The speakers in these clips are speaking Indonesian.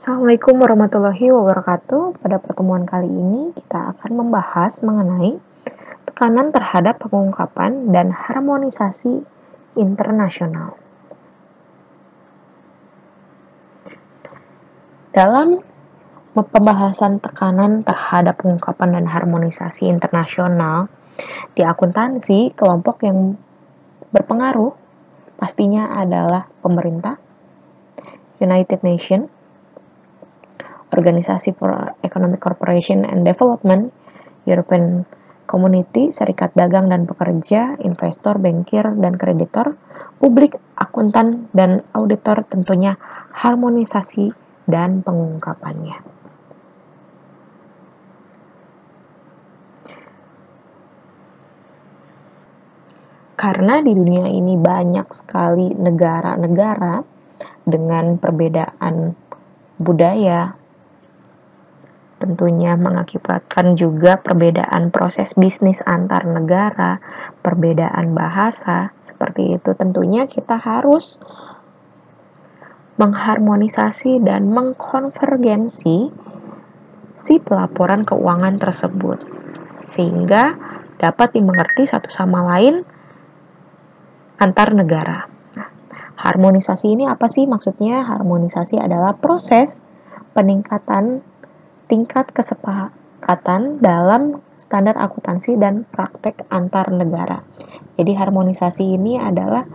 Assalamualaikum warahmatullahi wabarakatuh. Pada pertemuan kali ini kita akan membahas mengenai tekanan terhadap pengungkapan dan harmonisasi internasional. Dalam pembahasan tekanan terhadap pengungkapan dan harmonisasi internasional, di akuntansi, kelompok yang berpengaruh pastinya adalah pemerintah, United Nations, Organisasi for Economic Cooperation and Development, European Community, Serikat Dagang dan Pekerja, investor, bankir, dan kreditor, publik, akuntan, dan auditor, tentunya harmonisasi dan pengungkapannya. Karena di dunia ini banyak sekali negara-negara dengan perbedaan budaya, tentunya mengakibatkan juga perbedaan proses bisnis antar negara, perbedaan bahasa, seperti itu. Tentunya kita harus mengharmonisasi dan mengkonvergensi si pelaporan keuangan tersebut, sehingga dapat dimengerti satu sama lain antar negara. Nah, harmonisasi ini apa sih maksudnya? Harmonisasi adalah proses peningkatan tingkat kesepakatan dalam standar akuntansi dan praktek antar negara. Jadi harmonisasi ini adalah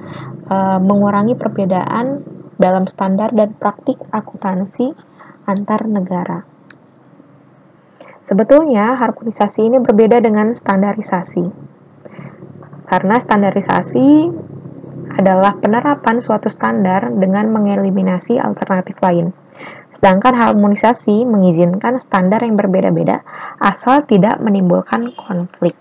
mengurangi perbedaan dalam standar dan praktik akuntansi antar negara. Sebetulnya harmonisasi ini berbeda dengan standarisasi. Karena standarisasi adalah penerapan suatu standar dengan mengeliminasi alternatif lain. Sedangkan harmonisasi mengizinkan standar yang berbeda-beda asal tidak menimbulkan konflik.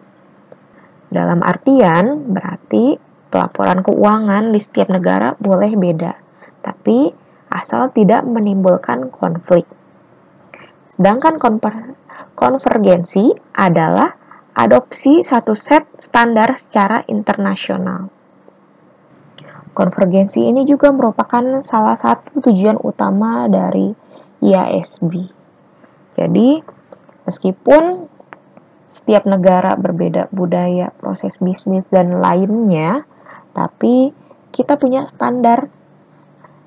Dalam artian, berarti pelaporan keuangan di setiap negara boleh beda, tapi asal tidak menimbulkan konflik. Sedangkan konvergensi adalah adopsi satu set standar secara internasional. Konvergensi ini juga merupakan salah satu tujuan utama dari IASB. Jadi, meskipun setiap negara berbeda budaya, proses bisnis, dan lainnya, tapi kita punya standar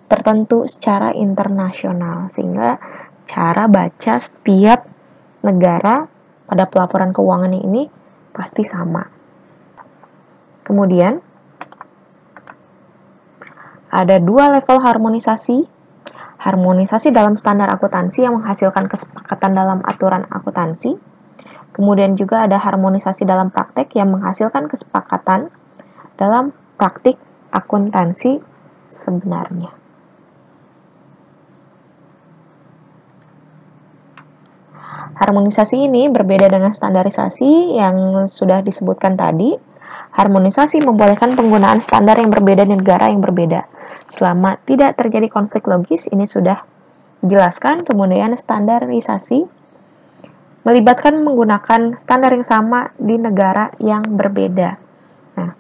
tertentu secara internasional, sehingga cara baca setiap negara pada pelaporan keuangan ini pasti sama. Kemudian, ada dua level harmonisasi. Harmonisasi dalam standar akuntansi yang menghasilkan kesepakatan dalam aturan akuntansi. Kemudian juga ada harmonisasi dalam praktek yang menghasilkan kesepakatan dalam praktik akuntansi sebenarnya. Harmonisasi ini berbeda dengan standarisasi yang sudah disebutkan tadi. Harmonisasi membolehkan penggunaan standar yang berbeda di negara yang berbeda. Selama tidak terjadi konflik logis, ini sudah dijelaskan. Kemudian standarisasi melibatkan menggunakan standar yang sama di negara yang berbeda. Nah,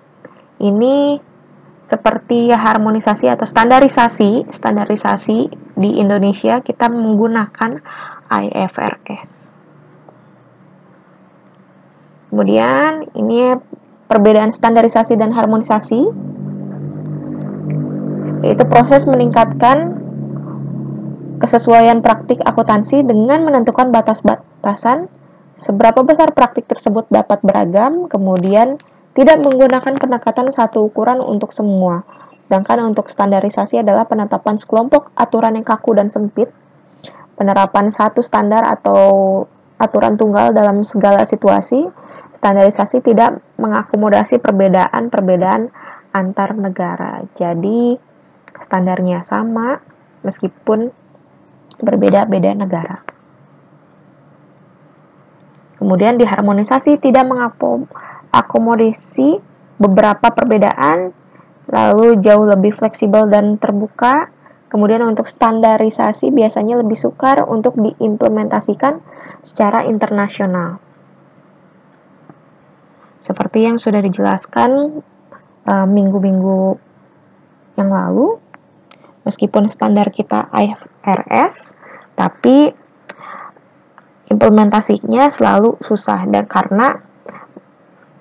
ini seperti harmonisasi atau standarisasi di Indonesia kita menggunakan IFRS. Kemudian ini perbedaan standarisasi dan harmonisasi, yaitu proses meningkatkan kesesuaian praktik akuntansi dengan menentukan batas-batasan seberapa besar praktik tersebut dapat beragam, kemudian tidak menggunakan pendekatan satu ukuran untuk semua. Sedangkan untuk standarisasi adalah penetapan sekelompok aturan yang kaku dan sempit, penerapan satu standar atau aturan tunggal dalam segala situasi. Standarisasi tidak mengakomodasi perbedaan-perbedaan antar negara. Jadi standarnya sama meskipun berbeda-beda negara. Kemudian diharmonisasi tidak mengakomodasi beberapa perbedaan, lalu jauh lebih fleksibel dan terbuka. Kemudian untuk standarisasi biasanya lebih sukar untuk diimplementasikan secara internasional. Seperti yang sudah dijelaskan minggu-minggu yang lalu, meskipun standar kita IFRS, Tapi implementasinya selalu susah, dan karena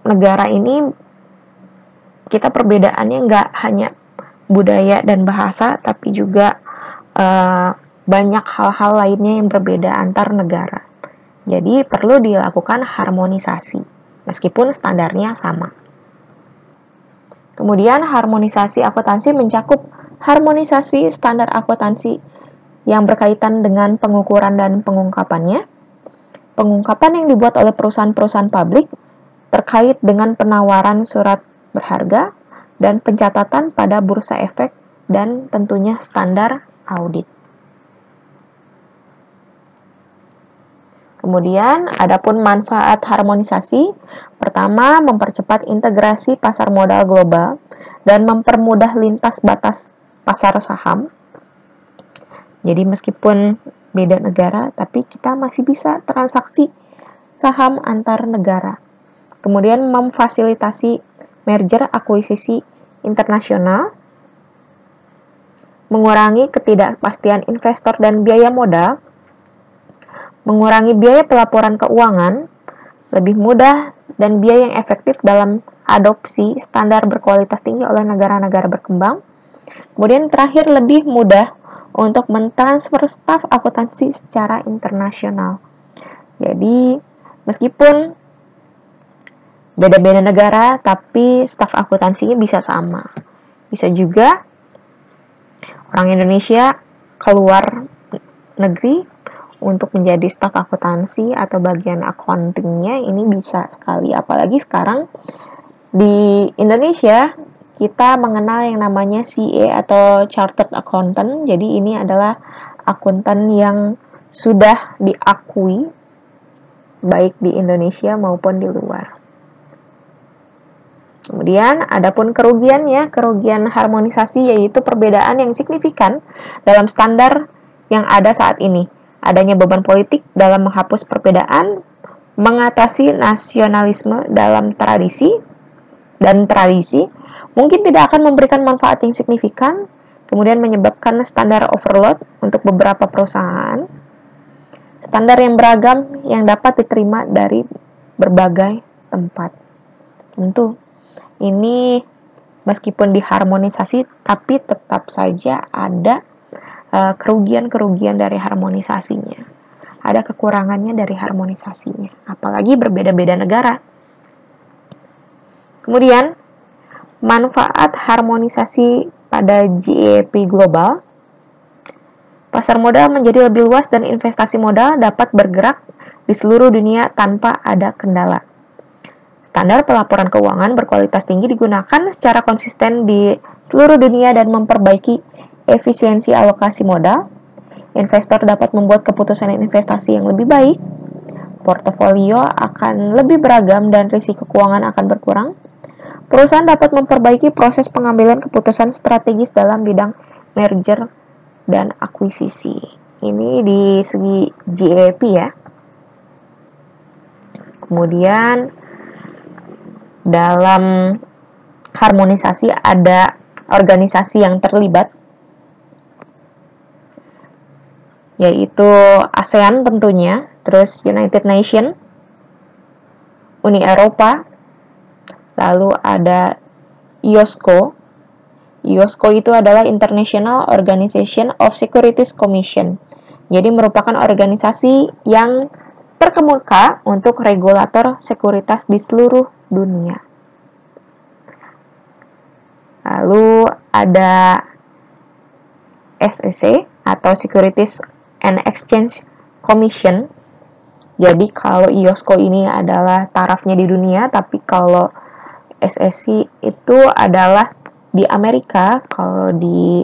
negara ini kita perbedaannya nggak hanya budaya dan bahasa, tapi juga banyak hal-hal lainnya yang berbeda antar negara. Jadi perlu dilakukan harmonisasi, meskipun standarnya sama. Kemudian harmonisasi akuntansi mencakup harmonisasi standar akuntansi yang berkaitan dengan pengukuran dan pengungkapannya, pengungkapan yang dibuat oleh perusahaan-perusahaan publik terkait dengan penawaran surat berharga, dan pencatatan pada bursa efek, dan tentunya standar audit. Kemudian, adapun manfaat harmonisasi, pertama, mempercepat integrasi pasar modal global dan mempermudah lintas batas pasar saham. Jadi meskipun beda negara, tapi kita masih bisa transaksi saham antar negara. Kemudian memfasilitasi merger akuisisi internasional, mengurangi ketidakpastian investor dan biaya modal, mengurangi biaya pelaporan keuangan, lebih mudah dan biaya yang efektif dalam adopsi standar berkualitas tinggi oleh negara-negara berkembang. Kemudian terakhir, lebih mudah untuk mentransfer staf akuntansi secara internasional. Jadi, meskipun beda-beda negara, tapi staf akuntansinya bisa sama. Bisa juga orang Indonesia keluar negeri untuk menjadi staf akuntansi atau bagian accounting-nya, ini bisa sekali. Apalagi sekarang di Indonesia kita mengenal yang namanya CA atau Chartered Accountant. Jadi ini adalah akuntan yang sudah diakui baik di Indonesia maupun di luar. Kemudian adapun kerugiannya, kerugian harmonisasi yaitu perbedaan yang signifikan dalam standar yang ada saat ini. Adanya beban politik dalam menghapus perbedaan, mengatasi nasionalisme dalam tradisi, mungkin tidak akan memberikan manfaat yang signifikan, kemudian menyebabkan standar overload untuk beberapa perusahaan, standar yang beragam yang dapat diterima dari berbagai tempat. Tentu, ini meskipun diharmonisasi, tapi tetap saja ada kerugian-kerugian dari harmonisasinya. Ada kekurangannya dari harmonisasinya, apalagi berbeda-beda negara. Kemudian, manfaat harmonisasi pada GAAP global. Pasar modal menjadi lebih luas dan investasi modal dapat bergerak di seluruh dunia tanpa ada kendala. Standar pelaporan keuangan berkualitas tinggi digunakan secara konsisten di seluruh dunia dan memperbaiki efisiensi alokasi modal. Investor dapat membuat keputusan investasi yang lebih baik. Portofolio akan lebih beragam dan risiko keuangan akan berkurang. Perusahaan dapat memperbaiki proses pengambilan keputusan strategis dalam bidang merger dan akuisisi. Ini di segi GAAP ya. Kemudian dalam harmonisasi ada organisasi yang terlibat, yaitu ASEAN tentunya, terus United Nations, Uni Eropa, lalu ada IOSCO. IOSCO itu adalah International Organization of Securities Commission. Jadi merupakan organisasi yang terkemuka untuk regulator sekuritas di seluruh dunia. Lalu ada SEC atau Securities and Exchange Commission. Jadi kalau IOSCO ini adalah tarafnya di dunia, tapi kalau SEC itu adalah di Amerika. Kalau di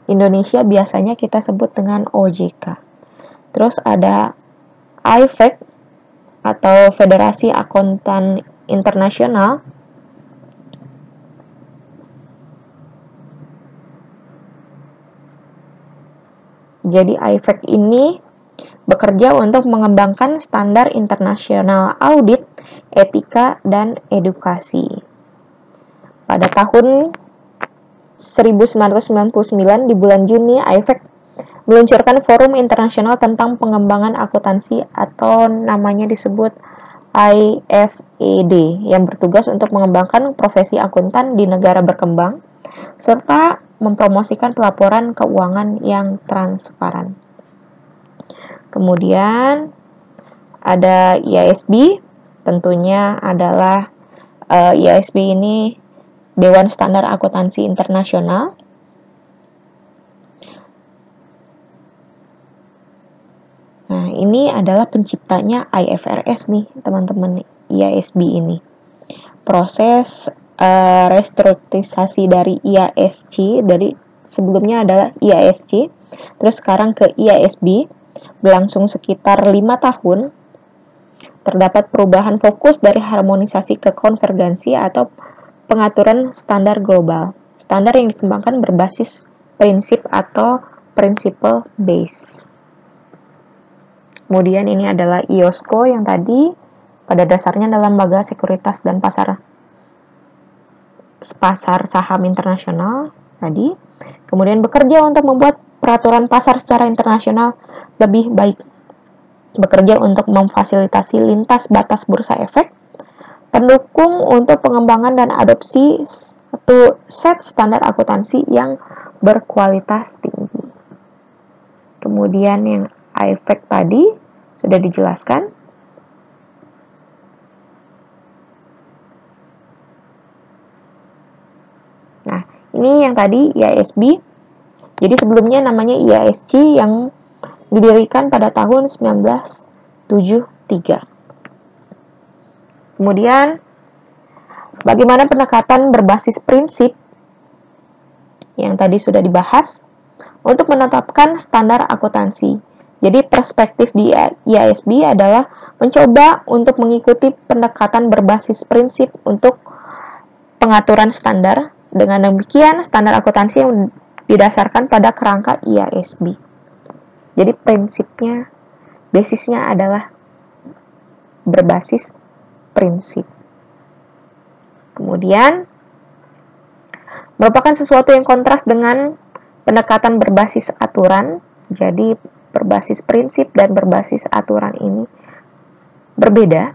Indonesia biasanya kita sebut dengan OJK. Terus ada IFAC atau Federasi Akuntan Internasional. Jadi IFAC ini bekerja untuk mengembangkan standar internasional audit, etika, dan edukasi. Pada tahun 1999 di bulan Juni, IFAC meluncurkan forum internasional tentang pengembangan akuntansi atau namanya disebut IFED yang bertugas untuk mengembangkan profesi akuntan di negara berkembang serta mempromosikan pelaporan keuangan yang transparan. Kemudian ada IASB, tentunya adalah IASB ini Dewan Standar Akuntansi Internasional. Nah, ini adalah penciptanya IFRS nih, teman-teman, IASB ini. Proses restrukturisasi dari IASC, dari sebelumnya adalah IASC, terus sekarang ke IASB, berlangsung sekitar 5 tahun. Terdapat perubahan fokus dari harmonisasi ke konvergensi atau pengaturan standar global. Standar yang dikembangkan berbasis prinsip atau principle base. Kemudian ini adalah IOSCO yang tadi pada dasarnya adalah lembaga sekuritas dan pasar saham internasional tadi. Kemudian bekerja untuk membuat peraturan pasar secara internasional lebih baik. Bekerja untuk memfasilitasi lintas batas bursa efek. Pendukung untuk pengembangan dan adopsi satu set standar akuntansi yang berkualitas tinggi. Kemudian yang IFEC tadi sudah dijelaskan. Nah, ini yang tadi IASB. Jadi sebelumnya namanya IASC yang didirikan pada tahun 1973. Kemudian, bagaimana pendekatan berbasis prinsip yang tadi sudah dibahas untuk menetapkan standar akuntansi. Jadi perspektif di IASB adalah mencoba untuk mengikuti pendekatan berbasis prinsip untuk pengaturan standar. Dengan demikian, standar akuntansi yang didasarkan pada kerangka IASB. Jadi prinsipnya, basisnya adalah berbasis prinsip. Kemudian, merupakan sesuatu yang kontras dengan pendekatan berbasis aturan. Jadi berbasis prinsip dan berbasis aturan ini berbeda.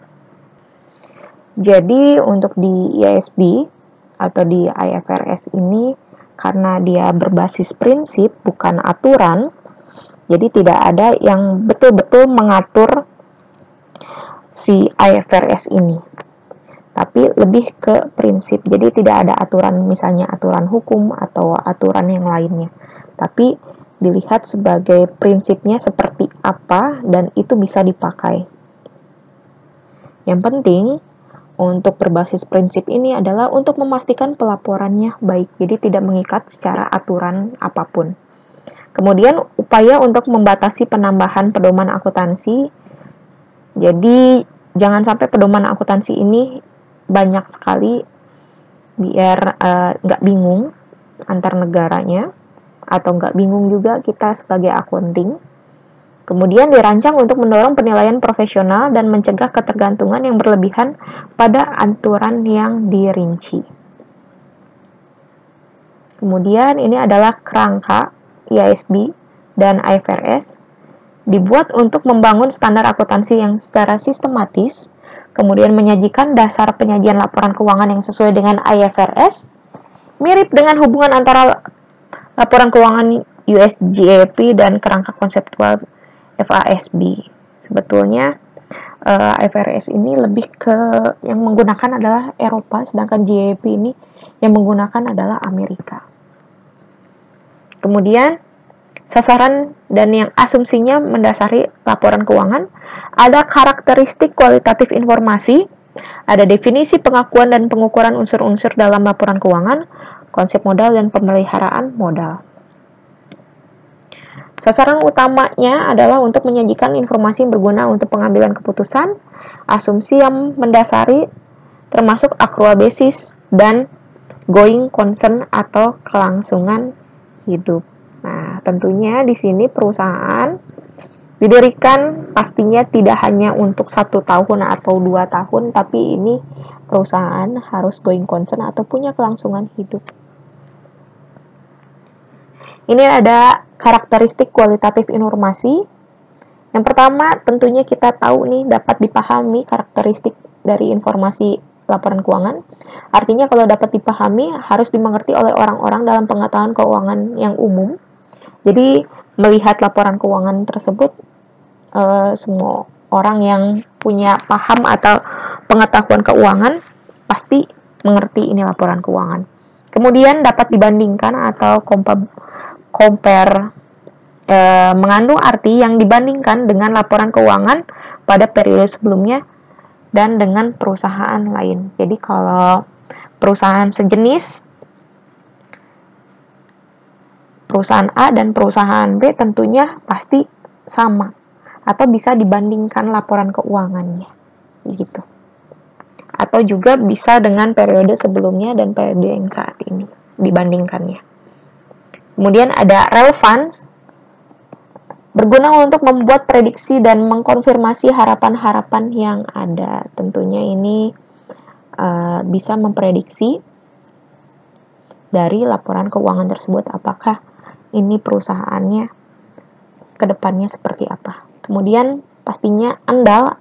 Jadi untuk di IASB atau di IFRS ini karena dia berbasis prinsip bukan aturan, jadi tidak ada yang betul-betul mengatur si IFRS ini. Tapi lebih ke prinsip. Jadi tidak ada aturan, misalnya aturan hukum atau aturan yang lainnya. Tapi dilihat sebagai prinsipnya seperti apa dan itu bisa dipakai. Yang penting untuk berbasis prinsip ini adalah untuk memastikan pelaporannya baik, jadi tidak mengikat secara aturan apapun. Kemudian upaya untuk membatasi penambahan pedoman akuntansi. Jadi jangan sampai pedoman akuntansi ini banyak sekali biar nggak bingung antar negaranya. Atau nggak bingung juga kita sebagai accounting. Kemudian dirancang untuk mendorong penilaian profesional dan mencegah ketergantungan yang berlebihan pada aturan yang dirinci. Kemudian ini adalah kerangka IASB dan IFRS dibuat untuk membangun standar akuntansi yang secara sistematis, kemudian menyajikan dasar penyajian laporan keuangan yang sesuai dengan IFRS, mirip dengan hubungan antara laporan keuangan US GAAP dan kerangka konseptual FASB. Sebetulnya IFRS ini lebih ke yang menggunakan adalah Eropa, sedangkan GAAP ini yang menggunakan adalah Amerika. Kemudian sasaran dan yang asumsinya mendasari laporan keuangan, ada karakteristik kualitatif informasi, ada definisi pengakuan dan pengukuran unsur-unsur dalam laporan keuangan, konsep modal dan pemeliharaan modal. Sasaran utamanya adalah untuk menyajikan informasi yang berguna untuk pengambilan keputusan, asumsi yang mendasari, termasuk accrual basis dan going concern atau kelangsungan hidup. Nah, tentunya di sini perusahaan didirikan pastinya tidak hanya untuk 1 tahun atau 2 tahun, tapi ini perusahaan harus going concern atau punya kelangsungan hidup. Ini ada karakteristik kualitatif informasi. Yang pertama, tentunya kita tahu nih, dapat dipahami karakteristik dari informasi laporan keuangan. Artinya kalau dapat dipahami, harus dimengerti oleh orang-orang dalam pengetahuan keuangan yang umum. Jadi, melihat laporan keuangan tersebut, semua orang yang punya paham atau pengetahuan keuangan pasti mengerti ini laporan keuangan. Kemudian dapat dibandingkan atau compare, mengandung arti yang dibandingkan dengan laporan keuangan pada periode sebelumnya dan dengan perusahaan lain. Jadi kalau perusahaan sejenis, perusahaan A dan perusahaan B tentunya pasti sama atau bisa dibandingkan laporan keuangannya, gitu. Atau juga bisa dengan periode sebelumnya dan periode yang saat ini dibandingkannya. Kemudian ada relevance, berguna untuk membuat prediksi dan mengkonfirmasi harapan-harapan yang ada. Tentunya ini bisa memprediksi dari laporan keuangan tersebut apakah ini perusahaannya ke depannya seperti apa. Kemudian pastinya andal,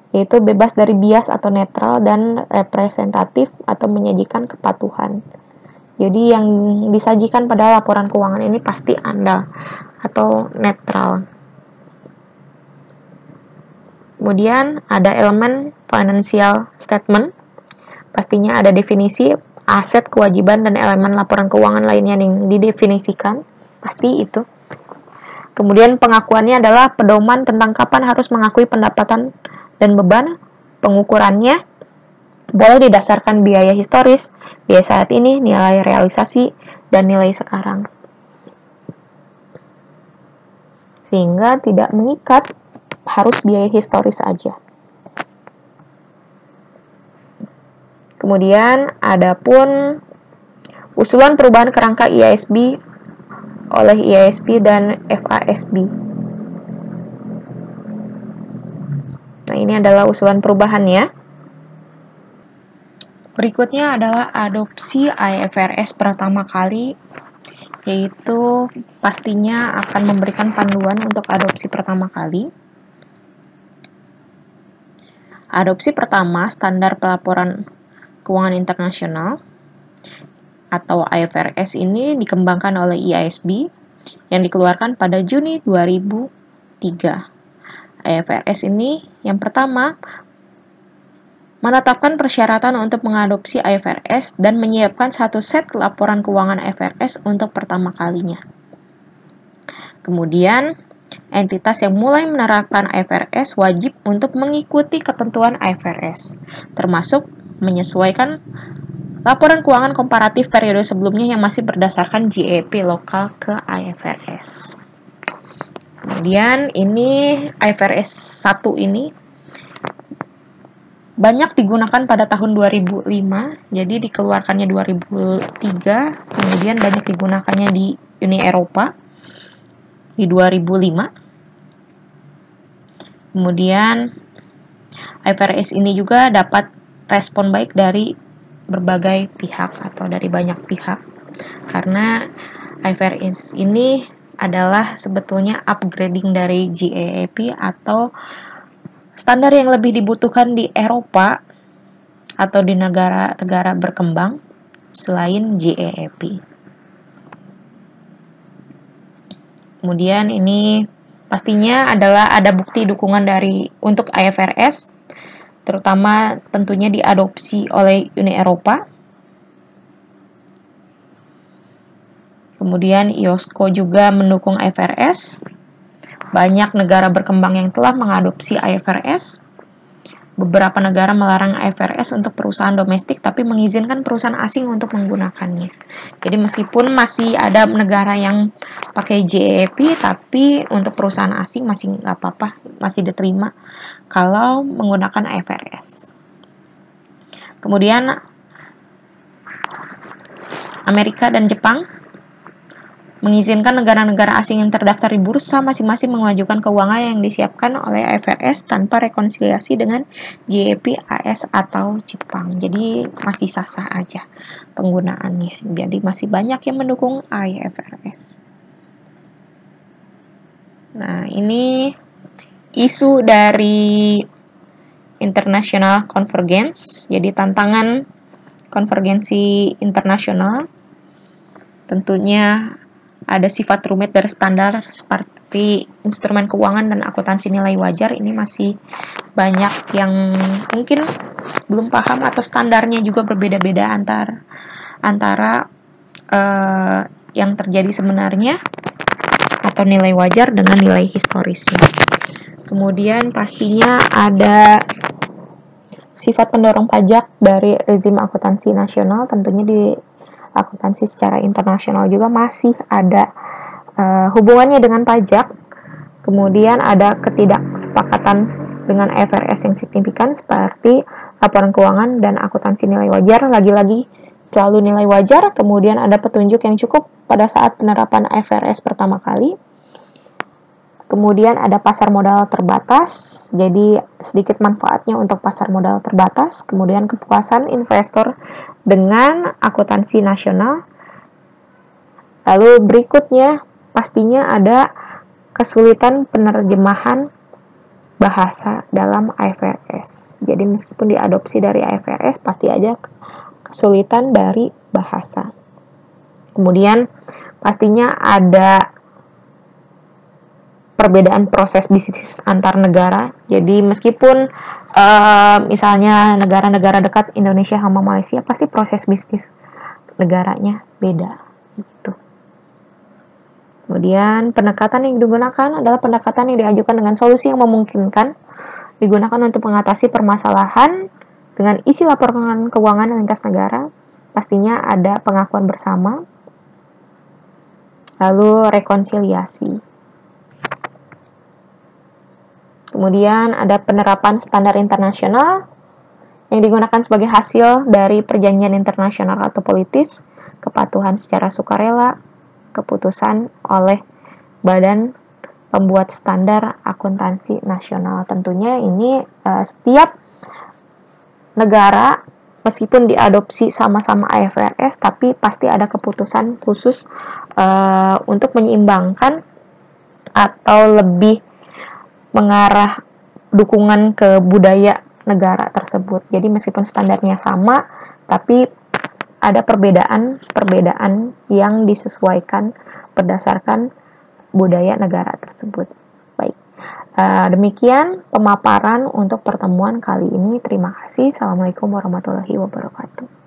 yaitu bebas dari bias atau netral dan representatif atau menyajikan kepatuhan. Jadi yang disajikan pada laporan keuangan ini pasti andal atau netral. Kemudian ada elemen financial statement. Pastinya ada definisi aset, kewajiban, dan elemen laporan keuangan lainnya yang didefinisikan. Pasti itu. Kemudian pengakuannya adalah pedoman tentang kapan harus mengakui pendapatan dan beban. Pengukurannya boleh didasarkan biaya historis, biaya saat ini, nilai realisasi, dan nilai sekarang. Sehingga tidak mengikat, harus biaya historis saja. Kemudian ada pun usulan perubahan kerangka IASB oleh IASB dan FASB. Nah, ini adalah usulan perubahannya. Berikutnya adalah adopsi IFRS pertama kali, yaitu pastinya akan memberikan panduan untuk adopsi pertama kali. Adopsi pertama standar pelaporan keuangan internasional atau IFRS ini dikembangkan oleh IASB yang dikeluarkan pada Juni 2003. IFRS ini yang pertama menetapkan persyaratan untuk mengadopsi IFRS dan menyiapkan satu set laporan keuangan IFRS untuk pertama kalinya. Kemudian, entitas yang mulai menerapkan IFRS wajib untuk mengikuti ketentuan IFRS, termasuk menyesuaikan laporan keuangan komparatif periode sebelumnya yang masih berdasarkan GAAP lokal ke IFRS. Kemudian ini IFRS 1 ini banyak digunakan pada tahun 2005, jadi dikeluarkannya 2003, kemudian banyak digunakannya di Uni Eropa di 2005. Kemudian IFRS ini juga dapat respon baik dari berbagai pihak atau dari banyak pihak, karena IFRS ini adalah sebetulnya upgrading dari GAAP atau standar yang lebih dibutuhkan di Eropa atau di negara-negara berkembang selain GAAP. Kemudian ini pastinya adalah ada bukti dukungan dari untuk IFRS, terutama tentunya diadopsi oleh Uni Eropa. Kemudian IOSCO juga mendukung IFRS. Banyak negara berkembang yang telah mengadopsi IFRS. Beberapa negara melarang IFRS untuk perusahaan domestik, tapi mengizinkan perusahaan asing untuk menggunakannya. Jadi meskipun masih ada negara yang pakai GAAP, tapi untuk perusahaan asing masih nggak apa-apa, masih diterima kalau menggunakan IFRS. Kemudian Amerika dan Jepang mengizinkan negara-negara asing yang terdaftar di bursa masing-masing mengajukan keuangan yang disiapkan oleh IFRS tanpa rekonsiliasi dengan GAAP AS atau Jepang. Jadi masih sah-sah aja penggunaannya. Jadi masih banyak yang mendukung IFRS. Nah, ini isu dari International Convergence, jadi tantangan konvergensi internasional. Tentunya ada sifat rumit dari standar seperti instrumen keuangan dan akuntansi nilai wajar. Ini masih banyak yang mungkin belum paham atau standarnya juga berbeda-beda antara yang terjadi sebenarnya atau nilai wajar dengan nilai historisnya. Kemudian pastinya ada sifat pendorong pajak dari rezim akuntansi nasional. Tentunya di akuntansi secara internasional juga masih ada hubungannya dengan pajak. Kemudian ada ketidaksepakatan dengan IFRS yang signifikan seperti laporan keuangan dan akuntansi nilai wajar. Lagi-lagi selalu nilai wajar. Kemudian ada petunjuk yang cukup pada saat penerapan IFRS pertama kali. Kemudian ada pasar modal terbatas, jadi sedikit manfaatnya untuk pasar modal terbatas. Kemudian kepuasan investor dengan akuntansi nasional. Lalu berikutnya pastinya ada kesulitan penerjemahan bahasa dalam IFRS. Jadi meskipun diadopsi dari IFRS, pasti aja kesulitan dari bahasa. Kemudian pastinya ada perbedaan proses bisnis antar negara. Jadi meskipun misalnya negara-negara dekat Indonesia sama Malaysia, pasti proses bisnis negaranya beda gitu. Kemudian pendekatan yang digunakan adalah pendekatan yang diajukan dengan solusi yang memungkinkan, digunakan untuk mengatasi permasalahan dengan isi laporan keuangan lintas negara. Pastinya ada pengakuan bersama, lalu rekonsiliasi. Kemudian ada penerapan standar internasional yang digunakan sebagai hasil dari perjanjian internasional atau politis, kepatuhan secara sukarela, keputusan oleh Badan Pembuat Standar Akuntansi Nasional. Tentunya ini setiap negara meskipun diadopsi sama-sama IFRS, tapi pasti ada keputusan khusus untuk menyeimbangkan atau lebih mengarah dukungan ke budaya negara tersebut. Jadi meskipun standarnya sama, tapi ada perbedaan yang disesuaikan berdasarkan budaya negara tersebut. Baik, demikian pemaparan untuk pertemuan kali ini. Terima kasih. Assalamualaikum warahmatullahi wabarakatuh.